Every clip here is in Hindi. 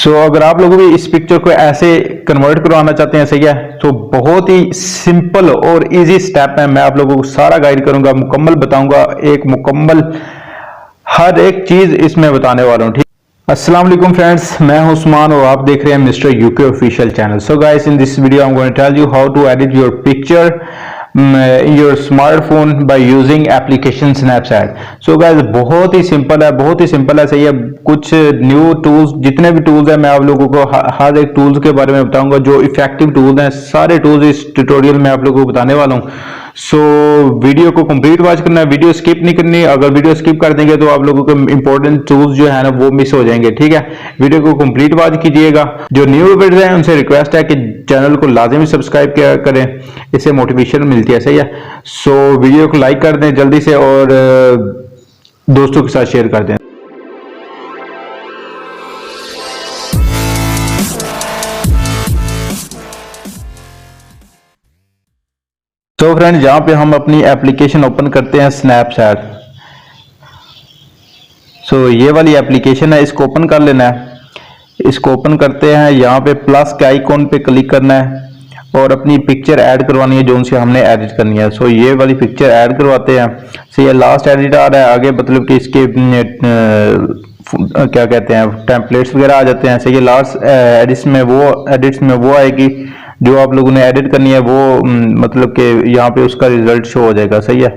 अगर आप लोग भी इस पिक्चर को ऐसे कन्वर्ट करवाना चाहते हैं, सही है, तो बहुत ही सिंपल और इजी स्टेप है। मैं आप लोगों को सारा गाइड करूंगा, मुकम्मल बताऊंगा, एक मुकम्मल हर एक चीज इसमें बताने वाला हूं। ठीक। अस्सलाम वालेकुम फ्रेंड्स, मैं हूं उस्मान और आप देख रहे हैं mister UK official channel. So guys, in this video I am going to tell you how to edit your picture your smartphone by using application Snapchat. So guys, बहुत ही सिंपल है, बहुत ही सिंपल है, सही है। कुछ न्यू टूल्स, जितने भी टूल्स हैं मैं आप लोगों को हर एक टूल्स के बारे में बताऊंगा। जो इफेक्टिव टूल्स हैं सारे टूल्स इस ट्यूटोरियल में आप लोगों को बताने वाला हूं। वीडियो को कंप्लीट वॉच करना है, वीडियो स्किप नहीं करनी। अगर वीडियो स्किप कर देंगे तो आप लोगों को इंपॉर्टेंट टूल्स जो है ना वो मिस हो जाएंगे। ठीक है, वीडियो को कंप्लीट वॉच कीजिएगा। जो न्यू व्यूअर्स हैं उनसे रिक्वेस्ट है कि चैनल को लाजमी सब्सक्राइब किया करें, इससे मोटिवेशन मिलती है, सही है। वीडियो को लाइक कर दें जल्दी से और दोस्तों के साथ शेयर कर दें। तो फ्रेंड, जहां पे हम अपनी एप्लीकेशन ओपन करते हैं स्नैपचैट, ये वाली एप्लीकेशन है, इसको ओपन कर लेना है। इसको ओपन करते हैं, यहाँ पे प्लस के आइकॉन पे क्लिक करना है और अपनी पिक्चर ऐड करवानी है जो उनसे हमने एडिट करनी है। ये वाली पिक्चर ऐड करवाते हैं। ये लास्ट एडिट आ रहा है, आगे मतलब कि इसके क्या कहते हैं टेम्पलेट्स वगैरह आ जाते हैं। ये लास्ट एडिट्स में वो आएगी जो आप लोगों ने एडिट करनी है, वो मतलब कि यहाँ पे उसका रिजल्ट शो हो जाएगा, सही है।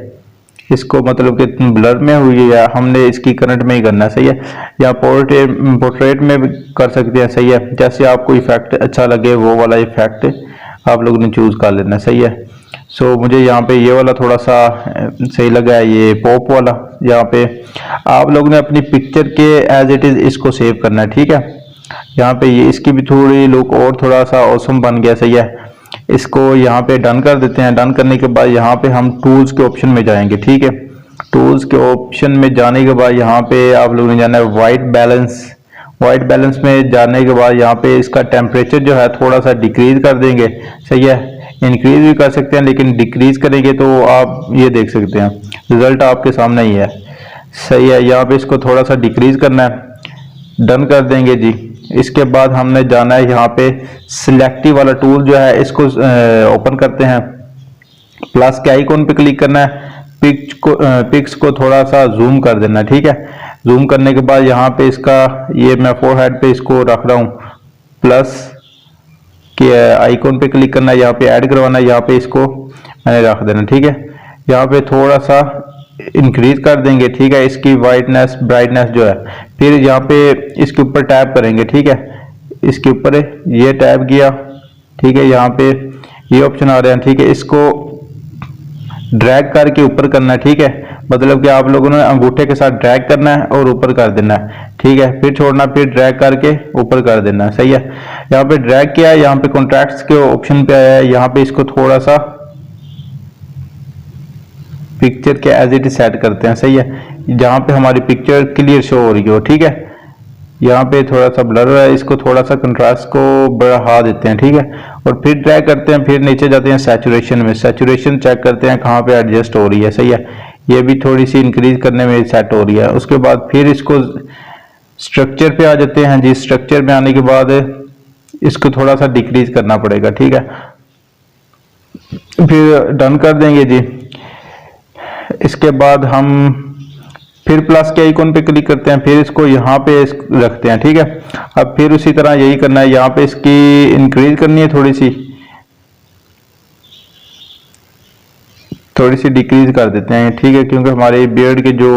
इसको मतलब कि ब्लर में हुई है, हमने इसकी करंट में ही करना है, सही है। या पोर्ट्रेट में भी कर सकते हैं, सही है। जैसे आपको इफेक्ट अच्छा लगे वो वाला इफेक्ट आप लोगों ने चूज कर लेना, सही है। मुझे यहाँ पे ये वाला थोड़ा सा सही लगा है, ये पॉप वाला। यहाँ पे आप लोगों ने अपनी पिक्चर के एज इट इज इसको सेव करना है, ठीक है। यहाँ पे ये इसकी भी थोड़ी लुक और थोड़ा सा ऑसम बन गया, सही है। इसको यहाँ पे डन कर देते हैं। डन करने के बाद यहाँ पे हम टूल्स के ऑप्शन में जाएंगे, ठीक है। टूल्स के ऑप्शन में जाने के बाद यहाँ पे आप लोगों ने जाना है वाइट बैलेंस। वाइट बैलेंस में जाने के बाद यहाँ पे इसका टेम्परेचर जो है थोड़ा सा डिक्रीज कर देंगे, सही है। इंक्रीज भी कर सकते हैं, लेकिन डिक्रीज करेंगे तो आप ये देख सकते हैं रिजल्ट आपके सामने ही है, सही है। यहाँ पे इसको थोड़ा सा डिक्रीज करना है, डन कर देंगे जी। इसके बाद हमने जाना है यहाँ पे सिलेक्टिव वाला टूल जो है, इसको ओपन करते हैं। प्लस के आइकॉन पे क्लिक करना है, पिक्स को थोड़ा सा जूम कर देना है, ठीक है। जूम करने के बाद यहाँ पे इसका ये मैं फोरहेड पे इसको रख रहा हूँ। प्लस के आइकॉन पे क्लिक करना है, यहाँ पे ऐड करवाना है, यहाँ पे इसको मैंने रख देना, ठीक है। यहाँ पे थोड़ा सा इंक्रीज कर देंगे, ठीक है, इसकी वाइटनेस ब्राइटनेस जो है। फिर यहाँ पे इसके ऊपर टैप करेंगे, ठीक है। इसके ऊपर ये टैप किया, ठीक है। यहाँ पे ये ऑप्शन आ रहे हैं, ठीक है। इसको ड्रैग करके ऊपर करना है, ठीक है। मतलब कि आप लोगों ने अंगूठे के साथ ड्रैग करना है और ऊपर कर देना है, ठीक है। फिर छोड़ना, फिर ड्रैग करके ऊपर कर देना है, सही है। यहाँ पे ड्रैग किया, यहाँ पे कॉन्ट्रैक्ट्स के ऑप्शन पे आया है। यहाँ पे इसको थोड़ा सा पिक्चर के एज इट इज सेट करते हैं, सही है। जहां पे हमारी पिक्चर क्लियर शो हो रही हो, ठीक है। यहाँ पे थोड़ा सा ब्लर है, इसको थोड़ा सा कंट्रास्ट को बढ़ा देते हैं, ठीक है। और फिर ड्रैग करते हैं, फिर नीचे जाते हैं सैचुरेशन में। सैचुरेशन चेक करते हैं कहाँ पे एडजस्ट हो रही है, सही है। ये भी थोड़ी सी इंक्रीज करने में सेट हो रही है। उसके बाद फिर इसको स्ट्रक्चर पे आ जाते हैं जी। स्ट्रक्चर में आने के बाद इसको थोड़ा सा डिक्रीज करना पड़ेगा, ठीक है। फिर डन कर देंगे जी। इसके बाद हम फिर प्लस के आइकॉन पे क्लिक करते हैं, फिर इसको यहाँ पे रखते हैं, ठीक है। अब फिर उसी तरह यही करना है, यहाँ पे इसकी इंक्रीज करनी है, थोड़ी सी डिक्रीज कर देते हैं, ठीक है, क्योंकि हमारे बियर्ड के जो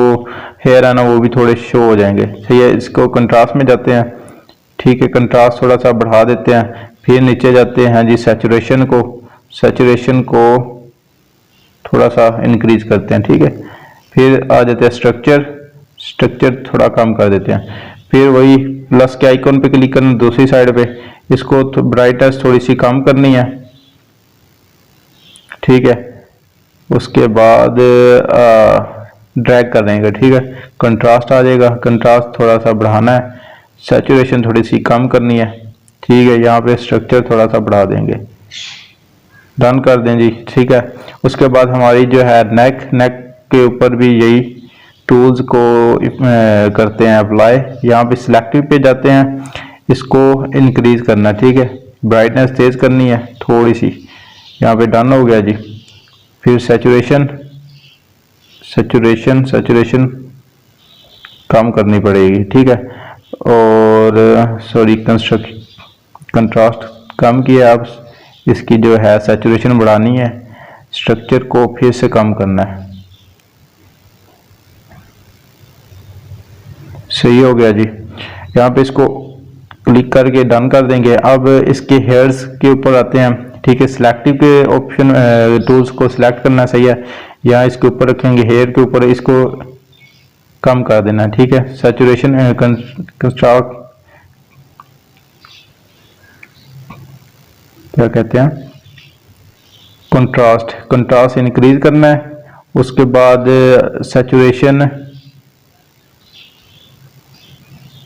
हेयर है ना वो भी थोड़े शो हो जाएंगे, सही है। इसको कंट्रास्ट में जाते हैं, ठीक है। कंट्रास्ट थोड़ा सा बढ़ा देते हैं। फिर नीचे जाते हैं जी, सैचुरेशन को थोड़ा सा इंक्रीज करते हैं, ठीक है। फिर आ जाते हैं स्ट्रक्चर थोड़ा कम कर देते हैं। फिर वही प्लस के आइकॉन पे क्लिक करना दूसरी साइड पे, इसको ब्राइटनेस थोड़ी सी कम करनी है, ठीक है। उसके बाद ड्रैग कर देंगे, ठीक है। कंट्रास्ट आ जाएगा, कंट्रास्ट थोड़ा सा बढ़ाना है, सैचुरेशन थोड़ी सी कम करनी है, ठीक है। यहाँ पे स्ट्रक्चर थोड़ा सा बढ़ा देंगे, डन कर दें जी, ठीक है। उसके बाद हमारी जो है नेक के ऊपर भी यही टूल्स को करते हैं अप्लाई। यहाँ पे सिलेक्टिव पे जाते हैं, इसको इंक्रीज करना, ठीक है, ब्राइटनेस तेज करनी है थोड़ी सी। यहाँ पे डन हो गया जी। फिर सैचुरेशन सैचुरेशन सैचुरेशन कम करनी पड़ेगी, ठीक है। और सॉरी कंट्रास्ट कम किया, अब इसकी जो है सैचुरेशन बढ़ानी है, स्ट्रक्चर को फिर से कम करना है। सही हो गया जी। यहाँ पे इसको क्लिक करके डन कर देंगे। अब इसके हेयर्स के ऊपर आते हैं, ठीक है। सिलेक्टिव के ऑप्शन टूल्स को सिलेक्ट करना, सही है। यहाँ इसके ऊपर रखेंगे, हेयर के ऊपर इसको कम कर देना, ठीक है। सैचुरेशन कंट्रास्ट क्या कहते हैं, कंट्रास्ट इंक्रीज करना है। उसके बाद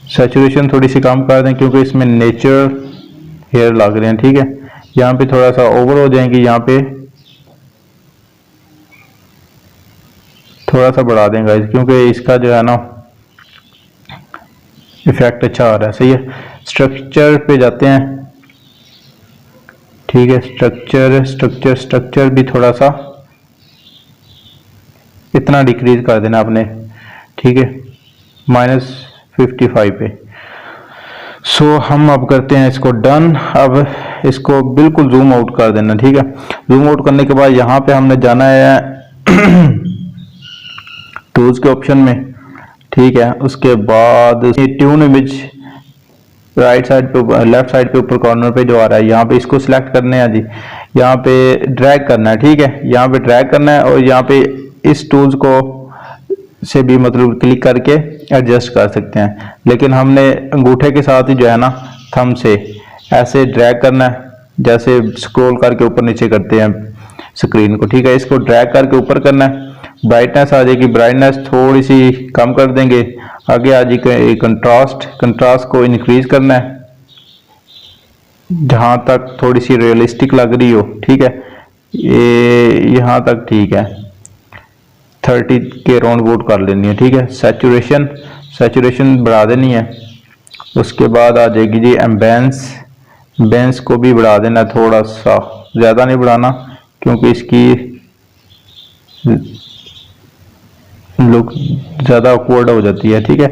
सैचुरेशन थोड़ी सी कम कर दें क्योंकि इसमें नेचुरल हेयर लग रहे हैं, ठीक है। यहाँ पे थोड़ा सा ओवर हो जाएंगे, यहाँ पे थोड़ा सा बढ़ा देंगे क्योंकि इसका जो है ना इफेक्ट अच्छा आ रहा है, सही है। स्ट्रक्चर पे जाते हैं, ठीक है। स्ट्रक्चर भी थोड़ा सा इतना डिक्रीज कर देना आपने, ठीक है, -55 पे। सो हम अब करते हैं इसको डन। अब इसको बिल्कुल जूम आउट कर देना, ठीक है। जूम आउट करने के बाद यहाँ पे हमने जाना है टूल्स के ऑप्शन में, ठीक है। उसके बाद ट्यून इमेज राइट साइड पे, लेफ्ट साइड पे ऊपर कॉर्नर पे जो आ रहा है, यहाँ पे इसको सिलेक्ट करने हैं जी। यहाँ पे ड्रैग करना है, ठीक है। यहाँ पे ड्रैग करना है और यहाँ पे इस टूल्स को से भी मतलब क्लिक करके एडजस्ट कर सकते हैं, लेकिन हमने अंगूठे के साथ ही जो है ना थंब से ऐसे ड्रैग करना है, जैसे स्क्रॉल करके ऊपर नीचे करते हैं स्क्रीन को, ठीक है। इसको ड्रैग करके ऊपर करना है, ब्राइटनेस आ जाएगी, ब्राइटनेस थोड़ी सी कम कर देंगे। आगे आ जाएगी कंट्रास्ट को इंक्रीज करना है जहां तक थोड़ी सी रियलिस्टिक लग रही हो, ठीक है। ये यहाँ तक ठीक है, 30 के राउंड बोर्ड कर लेनी है, ठीक है। सैचुरेशन बढ़ा देनी है। उसके बाद आ जाएगी जी एम्बियंस को भी बढ़ा देना, थोड़ा सा, ज़्यादा नहीं बढ़ाना क्योंकि इसकी लुक ज़्यादा ऑकवर्ड हो जाती है, ठीक है।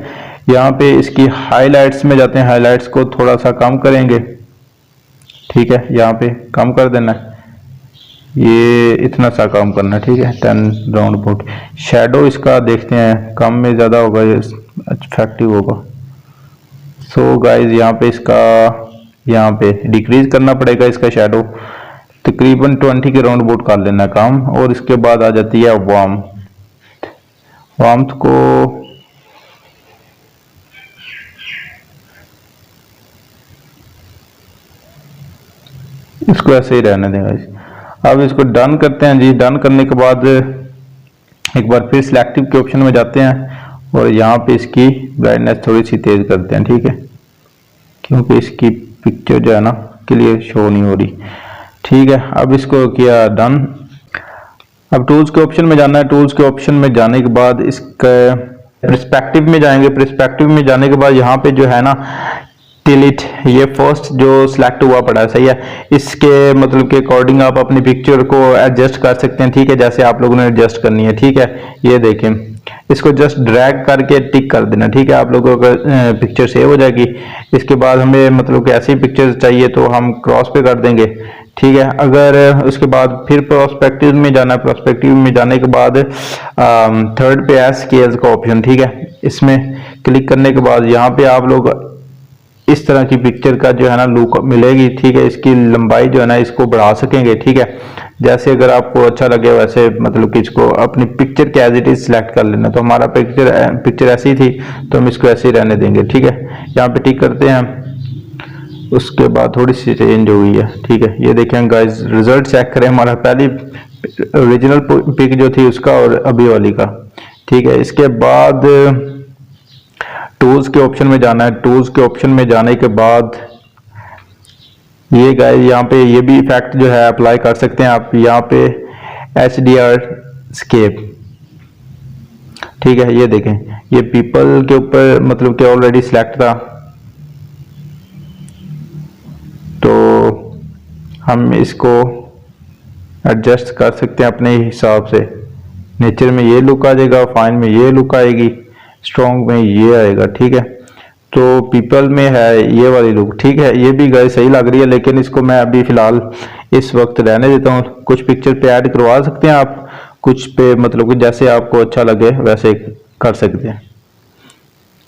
यहाँ पे इसकी हाइलाइट्स में जाते हैं, हाइलाइट्स को थोड़ा सा कम करेंगे, ठीक है। यहाँ पे कम कर देना है, ये इतना सा कम करना है, ठीक है। 10 राउंड बोर्ड। शैडो इसका देखते हैं, कम में ज़्यादा होगा, ये इफेक्टिव होगा। सो गाइज यहाँ पे इसका यहाँ पे डिक्रीज करना पड़ेगा इसका शैडो, तकरीबन 20 के राउंड बोर्ड कर लेना काम। और इसके बाद आ जाती है वार्मथ को इसको ऐसे ही रहने देंगे। अब इसको डन करते हैं जी। डन करने के बाद एक बार फिर सिलेक्टिव के ऑप्शन में जाते हैं और यहाँ पे इसकी ब्राइटनेस थोड़ी सी तेज करते हैं, ठीक है, क्योंकि इसकी पिक्चर जो है ना क्लियर शो नहीं हो रही, ठीक है। अब इसको किया डन। अब टूल्स के ऑप्शन में जाना है। टूल्स के ऑप्शन में जाने के बाद इसका पर्सपेक्टिव में जाएंगे। पर्सपेक्टिव में जाने के बाद यहाँ पे जो है ना टिल्ट, ये फर्स्ट जो सिलेक्ट हुआ पड़ा है, सही है। इसके मतलब के अकॉर्डिंग आप अपनी पिक्चर को एडजस्ट कर सकते हैं, ठीक है, जैसे आप लोगों ने एडजस्ट करनी है, ठीक है। ये देखें, इसको जस्ट ड्रैग करके टिक कर देना, ठीक है, आप लोगों का पिक्चर सेव हो जाएगी। इसके बाद हमें मतलब कि ऐसी पिक्चर चाहिए तो हम क्रॉस पे कर देंगे, ठीक है। अगर उसके बाद फिर प्रोस्पेक्टिव में जाना है। प्रोस्पेक्टिव में जाने के बाद थर्ड पे है स्केल्स का ऑप्शन, ठीक है। इसमें क्लिक करने के बाद यहाँ पे आप लोग इस तरह की पिक्चर का जो है ना लुक मिलेगी, ठीक है। इसकी लंबाई जो है ना इसको बढ़ा सकेंगे, ठीक है, जैसे अगर आपको अच्छा लगे वैसे, मतलब कि इसको अपनी पिक्चर के एज इट इज सिलेक्ट कर लेना। तो हमारा पिक्चर ऐसी थी तो हम इसको ऐसे ही रहने देंगे, ठीक है। यहाँ पे टिक करते हैं। उसके बाद थोड़ी सी चेंज हो गई है, ठीक है। ये देखें गाइस, रिजल्ट चेक करें, हमारा पहली ओरिजिनल पिक जो थी उसका और अभी वाली का, ठीक है। इसके बाद टूल्स के ऑप्शन में जाना है। टूल्स के ऑप्शन में जाने के बाद ये गाइस यहाँ पे ये भी इफेक्ट जो है अप्लाई कर सकते हैं आप। यहाँ पे HDR स्केप, ठीक है। ये देखें, ये पीपल के ऊपर मतलब कि ऑलरेडी सिलेक्ट था, हम इसको एडजस्ट कर सकते हैं अपने हिसाब से। नेचर में ये लुक आ जाएगा, फाइन में ये लुक आएगी, स्ट्रॉन्ग में ये आएगा, ठीक है। तो पीपल में है ये वाली लुक, ठीक है। ये भी गाइस सही लग रही है, लेकिन इसको मैं अभी फिलहाल इस वक्त रहने देता हूँ। कुछ पिक्चर पे ऐड करवा सकते हैं आप, कुछ पे मतलब कि जैसे आपको अच्छा लगे वैसे कर सकते हैं।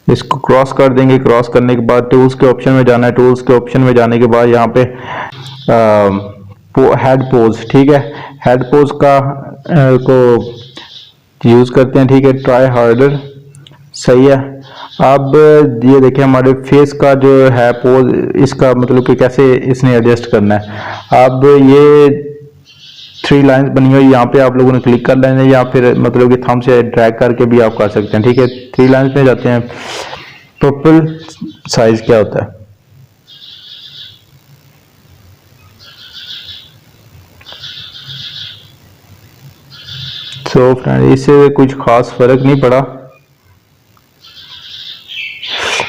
इसको क्रॉस कर देंगे। क्रॉस करने के बाद टूल्स के ऑप्शन में जाना है। टूल्स के ऑप्शन में जाने के बाद यहाँ पे हेड पोज, ठीक है। हेड पोज का को यूज करते हैं, ठीक है। ट्राई हार्डर, सही है। अब ये देखें हमारे फेस का जो है पोज, इसका मतलब कि कैसे इसने एडजस्ट करना है। अब ये 3 लाइंस बनी हुई, यहाँ पे आप लोगों ने क्लिक कर लेना है, या फिर मतलब कि थंब से ड्रैग करके भी आप कर सकते हैं, ठीक है। 3 लाइंस में जाते हैं। पर्पल साइज क्या होता है, सो फ्रेंड इससे कुछ खास फर्क नहीं पड़ा।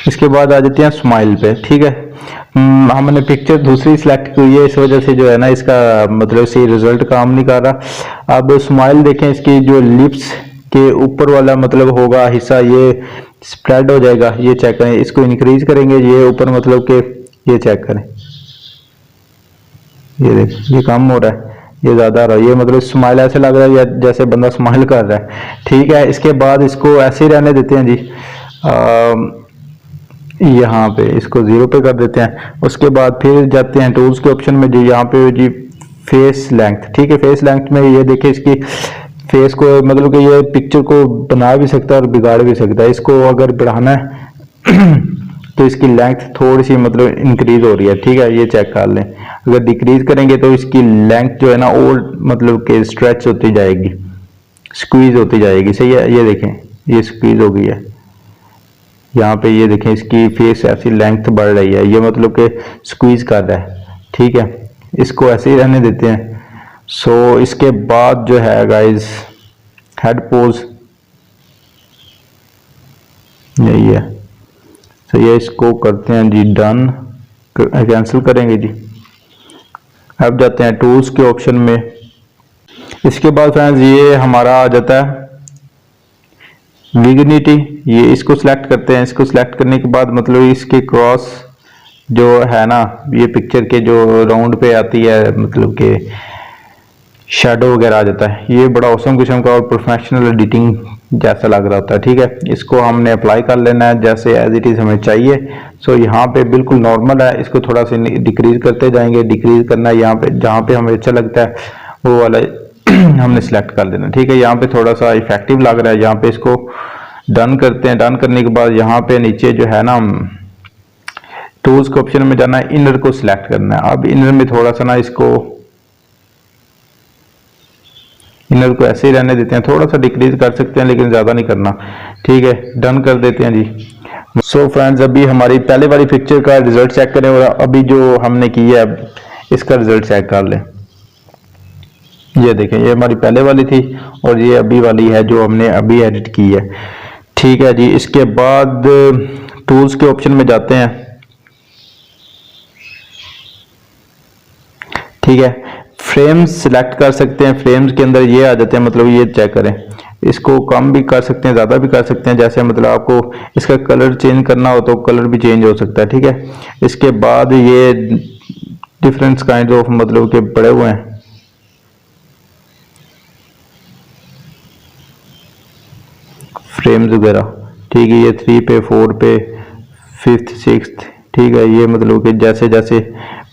इसके बाद आ जाते हैं स्माइल पे, ठीक है। हमने पिक्चर दूसरी सिलेक्ट की है, इस वजह से जो है ना इसका मतलब से रिजल्ट काम नहीं कर रहा। अब स्माइल देखें, इसकी जो लिप्स के ऊपर वाला मतलब होगा हिस्सा ये स्प्रेड हो जाएगा, ये चेक करें। इसको इंक्रीज करेंगे, ये ऊपर मतलब के ये चेक करें, ये देखें ये कम हो रहा है, ये ज्यादा आ रहा है। ये मतलब स्माइल ऐसे लग रहा है जैसे बंदा स्माइल कर रहा है, ठीक है। इसके बाद इसको ऐसे ही रहने देते हैं जी। यहाँ पे इसको 0 पे कर देते हैं। उसके बाद फिर जाते हैं टूल्स के ऑप्शन में, जो यहाँ पे जी फेस लेंथ, ठीक है। फेस लेंथ में ये देखिए इसकी फेस को मतलब कि ये पिक्चर को बना भी सकता है और बिगाड़ भी सकता है। इसको अगर बढ़ाना है तो इसकी लेंथ थोड़ी सी मतलब इंक्रीज हो रही है, ठीक है, ये चेक कर लें। अगर डिक्रीज करेंगे तो इसकी लेंथ जो है ना और मतलब कि स्ट्रेच होती जाएगी, स्क्वीज होती जाएगी, सही है। ये देखें ये स्क्वीज हो गई है, यहाँ पे ये देखें इसकी फेस ऐसी लेंथ बढ़ रही है, ये मतलब कि स्क्वीज कर रहा है, ठीक है। इसको ऐसे ही रहने देते हैं। सो इसके बाद जो है गाइस हेड पोज यही है, तो ये इसको करते हैं जी डन, कैंसिल करेंगे जी। अब जाते हैं टूल्स के ऑप्शन में। इसके बाद फ्रेंड्स ये हमारा आ जाता है विग्निटी, ये इसको सिलेक्ट करते हैं। इसको सिलेक्ट करने के बाद मतलब इसके क्रॉस जो है ना, ये पिक्चर के जो राउंड पे आती है मतलब के शेडो वगैरह आ जाता है। ये बड़ा औसम किस्म का और प्रोफेशनल एडिटिंग जैसा लग रहा होता है, ठीक है। इसको हमने अप्लाई कर लेना है जैसे एज इट इज हमें चाहिए। सो यहाँ पे बिल्कुल नॉर्मल है, इसको थोड़ा सा डिक्रीज करते जाएंगे। डिक्रीज करना है यहाँ पे, जहाँ पे हमें अच्छा लगता है वो वाला हमने सिलेक्ट कर देना, ठीक है। यहाँ पे थोड़ा सा इफेक्टिव लग रहा है, यहाँ पे इसको डन करते हैं। डन करने के बाद यहाँ पे नीचे जो है ना टूल्स के ऑप्शन में जाना है, इनर को सिलेक्ट करना है। अब इनर में थोड़ा सा ना इसको इनर को ऐसे ही रहने देते हैं, थोड़ा सा डिक्रीज कर सकते हैं लेकिन ज्यादा नहीं करना, ठीक है। डन कर देते हैं जी। सो फ्रेंड्स अभी हमारी पहले वाली पिक्चर का रिजल्ट चेक करें और अभी जो हमने की है इसका रिजल्ट चेक कर लें। ये देखें ये हमारी पहले वाली थी और ये अभी वाली है जो हमने अभी एडिट की है, ठीक है जी। इसके बाद टूल्स के ऑप्शन में जाते हैं, ठीक है। फ्रेम्स सिलेक्ट कर सकते हैं, फ्रेम्स के अंदर ये आ जाते हैं, मतलब ये चेक करें। इसको कम भी कर सकते हैं, ज़्यादा भी कर सकते हैं, जैसे मतलब आपको इसका कलर चेंज करना हो तो कलर भी चेंज हो सकता है, ठीक है। इसके बाद ये डिफरेंट काइंड ऑफ मतलब के बड़े हुए हैं, फ्रेम्स वगैरह, ठीक है। ये 3 पे 4 पे 5th 6th, ठीक है। ये मतलब कि जैसे जैसे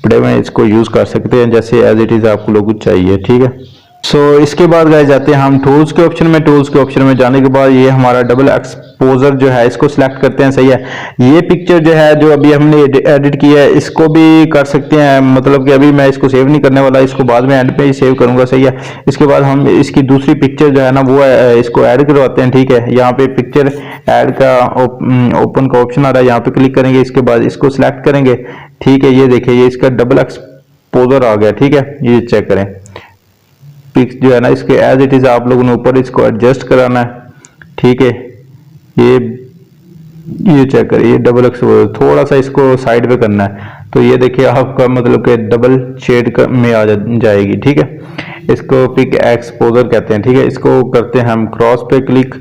बड़े हुए इसको यूज कर सकते हैं जैसे एज इट इज आपको लोग चाहिए, ठीक है। सो इसके बाद गाइस जाते हैं हम टूल्स के ऑप्शन में। टूल्स के ऑप्शन में जाने के बाद ये हमारा डबल एक्सपोजर जो है इसको सिलेक्ट करते हैं, सही है। ये पिक्चर जो है जो अभी हमने एडिट की है इसको भी कर सकते हैं, मतलब कि अभी मैं इसको सेव नहीं करने वाला, इसको बाद में एंड पे ही सेव करूंगा, सही है। इसके बाद हम इसकी दूसरी पिक्चर जो है ना वो इसको ऐड करवाते हैं, ठीक है। यहाँ पे पिक्चर ऐड का ओपन का ऑप्शन आ रहा है, यहाँ पे क्लिक करेंगे। इसके बाद इसको सिलेक्ट करेंगे, ठीक है। ये देखिए ये इसका डबल एक्सपोजर आ गया, ठीक है। ये चेक करें पिक्स जो है ना इसके एज इट इज आप लोगों ने ऊपर इसको एडजस्ट कराना है, ठीक है। ये चेक करें ये डबल एक्सपोजर थोड़ा सा इसको साइड पे करना है तो ये देखिए आपका मतलब कि डबल शेड में आ जाएगी। ठीक है, इसको पिक एक्सपोजर कहते हैं। ठीक है, इसको करते हैं हम क्रॉस पे क्लिक।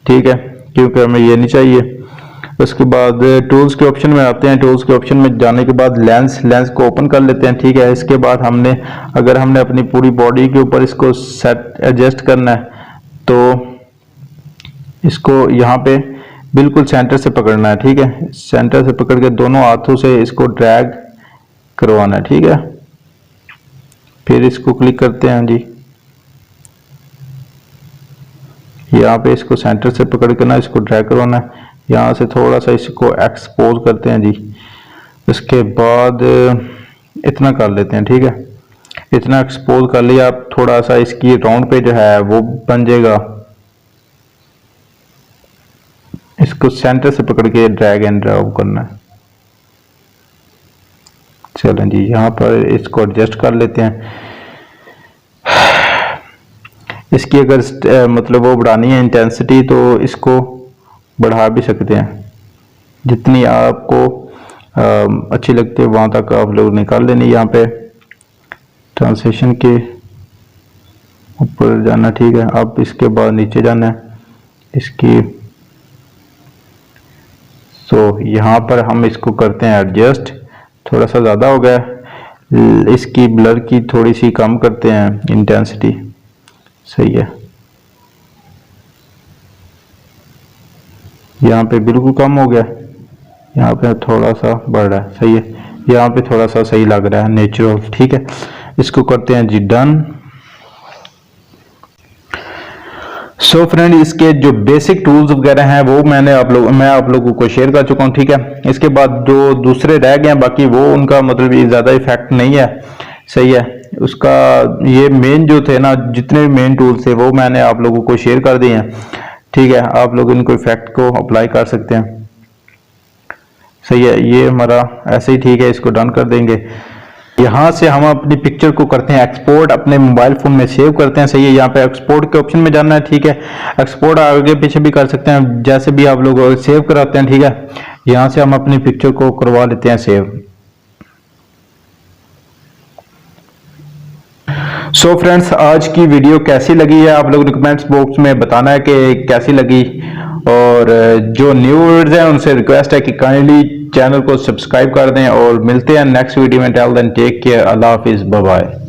ठीक है, क्योंकि हमें ये नहीं चाहिए। उसके बाद टूल्स के ऑप्शन में आते हैं। टूल्स के ऑप्शन में जाने के बाद लेंस को ओपन कर लेते हैं। ठीक है, इसके बाद अगर हमने अपनी पूरी बॉडी के ऊपर इसको सेट एडजस्ट करना है तो इसको यहाँ पे बिल्कुल सेंटर से पकड़ना है। ठीक है, सेंटर से पकड़ के दोनों हाथों से इसको ड्रैग करवाना है। ठीक है, फिर इसको क्लिक करते हैं जी। यहाँ पे इसको सेंटर से पकड़ के ना इसको ड्रैग करवाना है। यहाँ से थोड़ा सा इसको एक्सपोज करते हैं जी। उसके बाद इतना कर लेते हैं। ठीक है, इतना एक्सपोज कर लिया। आप थोड़ा सा इसकी राउंड पे जो है वो बन जाएगा। इसको सेंटर से पकड़ के ड्रैग एंड ड्रॉप करना है। चलें जी, यहाँ पर इसको एडजस्ट कर लेते हैं। इसकी अगर मतलब वो बढ़ानी है इंटेंसिटी तो इसको बढ़ा भी सकते हैं। जितनी आपको अच्छी लगती है वहां तक आप लोग निकाल लेनी। यहाँ पे ट्रांसलेशन के ऊपर जाना। ठीक है, अब इसके बाद नीचे जाना है इसकी। तो यहाँ पर हम इसको करते हैं एडजस्ट। थोड़ा सा ज़्यादा हो गया, इसकी ब्लर की थोड़ी सी कम करते हैं इंटेंसिटी। सही है, यहाँ पे बिल्कुल कम हो गया, यहाँ पे थोड़ा सा बढ़ रहा है। सही है, यहाँ पे थोड़ा सा सही लग रहा है नेचुरल। ठीक है, इसको करते हैं जी डन। सो फ्रेंड, इसके जो बेसिक टूल्स वगैरह हैं वो मैं आप लोगों को शेयर कर चुका हूँ। ठीक है, इसके बाद जो दूसरे रह गए हैं बाकी वो उनका मतलब ज़्यादा इफेक्ट नहीं है। सही है, उसका ये मेन जो थे ना, जितने भी मेन टूल्स थे वो मैंने आप लोगों को शेयर कर दिए हैं। ठीक है, आप लोग इनको इफेक्ट को अप्लाई कर सकते हैं। सही है, ये हमारा ऐसे ही ठीक है, इसको डन कर देंगे। यहाँ से हम अपनी पिक्चर को करते हैं एक्सपोर्ट, अपने मोबाइल फोन में सेव करते हैं। सही है, यहाँ पे एक्सपोर्ट के ऑप्शन में जाना है। ठीक है, एक्सपोर्ट आगे पीछे भी कर सकते हैं, जैसे भी आप लोग सेव कराते हैं। ठीक है, यहाँ से हम अपनी पिक्चर को करवा लेते हैं सेव। सो फ्रेंड्स, आज की वीडियो कैसी लगी है आप लोग कमेंट्स बॉक्स में बताना है कि कैसी लगी। और जो न्यू व्यूअर्स हैं उनसे रिक्वेस्ट है कि काइंडली चैनल को सब्सक्राइब कर दें। और मिलते हैं नेक्स्ट वीडियो में। टिल देन टेक केयर, अल्लाह हाफिज, बाय बाय।